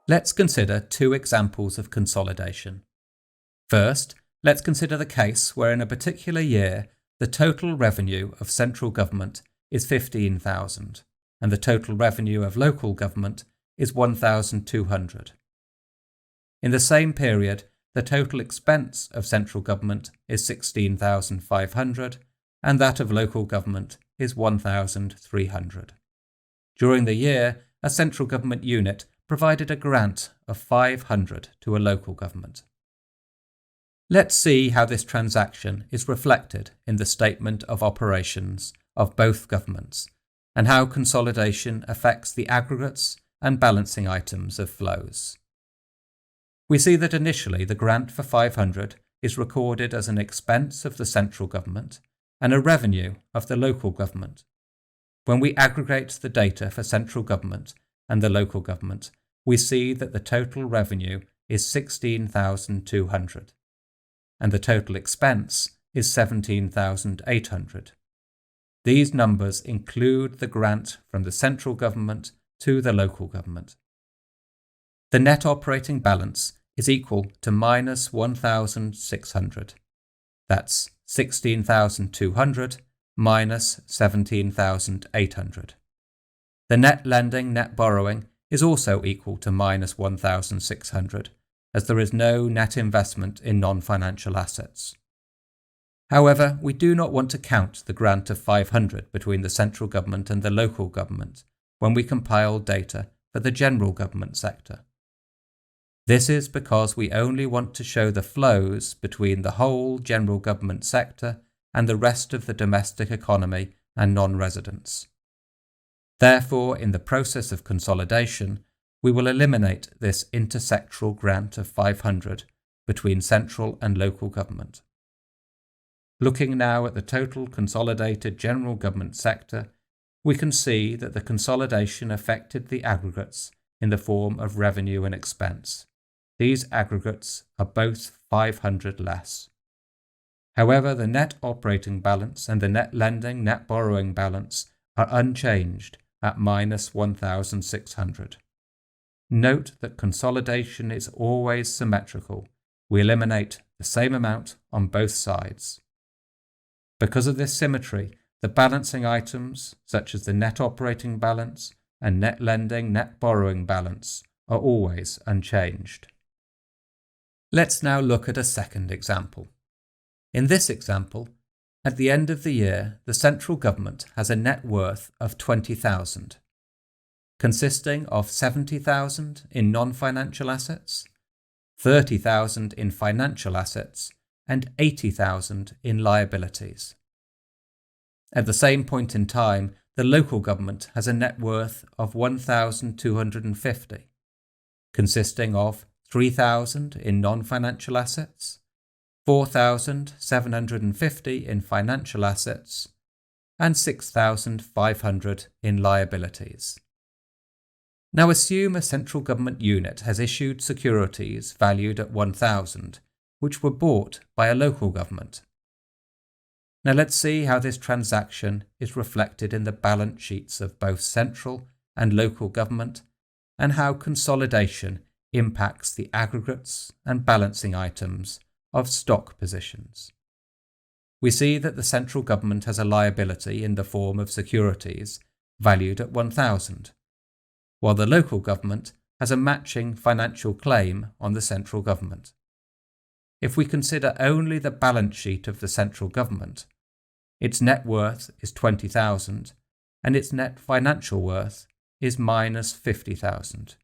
Let's consider two examples of consolidation. First, let's consider the case where in a particular year the total revenue of central government is 15,000 and the total revenue of local government is 1,200. In the same period, the total expense of central government is 16,500 and that of local government is 1,300. During the year, a central government unit provided a grant of 500 to a local government. Let's see how this transaction is reflected in the statement of operations of both governments and how consolidation affects the aggregates and balancing items of flows. We see that initially the grant for 500 is recorded as an expense of the central government and a revenue of the local government. When we aggregate the data for central government and the local government, we see that the total revenue is 16,200 and the total expense is 17,800. These numbers include the grant from the central government to the local government. The net operating balance is equal to minus 1,600. That's 16,200 minus 17,800. The net lending, net borrowing is also equal to minus 1,600, as there is no net investment in non-financial assets. However, we do not want to count the grant of 500 between the central government and the local government when we compile data for the general government sector. This is because we only want to show the flows between the whole general government sector and the rest of the domestic economy and non-residents. Therefore, in the process of consolidation, we will eliminate this intersectoral grant of 500 between central and local government. Looking now at the total consolidated general government sector, we can see that the consolidation affected the aggregates in the form of revenue and expense. These aggregates are both 500 less. However, the net operating balance and the net lending, net borrowing balance are unchanged at minus 1,600. Note that consolidation is always symmetrical. We eliminate the same amount on both sides. Because of this symmetry, the balancing items, such as the net operating balance and net lending, net borrowing balance, are always unchanged. Let's now look at a second example. In this example, at the end of the year, the central government has a net worth of 20,000, consisting of 70,000 in non-financial assets, 30,000 in financial assets, and 80,000 in liabilities. At the same point in time, the local government has a net worth of 1,250, consisting of 3,000 in non-financial assets, 4,750 in financial assets, and 6,500 in liabilities. Now assume a central government unit has issued securities valued at 1,000, which were bought by a local government. Now let's see how this transaction is reflected in the balance sheets of both central and local government, and how consolidation impacts the aggregates and balancing items of stock positions. We see that the central government has a liability in the form of securities valued at 1,000, while the local government has a matching financial claim on the central government. If we consider only the balance sheet of the central government, its net worth is 20,000 and its net financial worth is minus 50,000.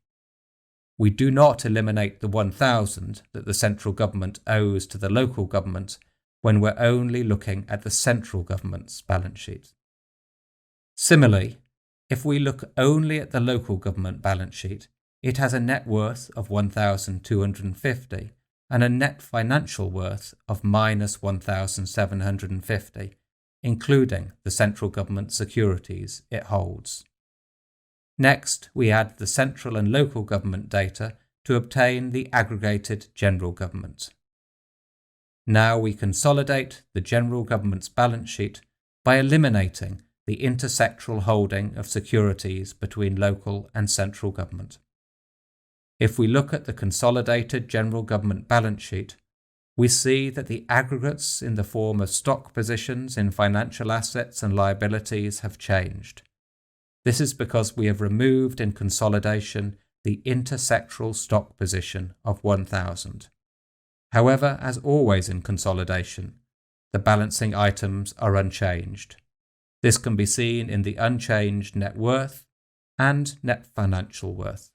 We do not eliminate the 1,000 that the central government owes to the local government when we're only looking at the central government's balance sheet. Similarly, if we look only at the local government balance sheet, it has a net worth of 1,250 and a net financial worth of minus 1,750, including the central government securities it holds. Next, we add the central and local government data to obtain the aggregated general government. Now we consolidate the general government's balance sheet by eliminating the intersectoral holding of securities between local and central government. If we look at the consolidated general government balance sheet, we see that the aggregates in the form of stock positions in financial assets and liabilities have changed. This is because we have removed in consolidation the intersectoral stock position of 1,000. However, as always in consolidation, the balancing items are unchanged. This can be seen in the unchanged net worth and net financial worth.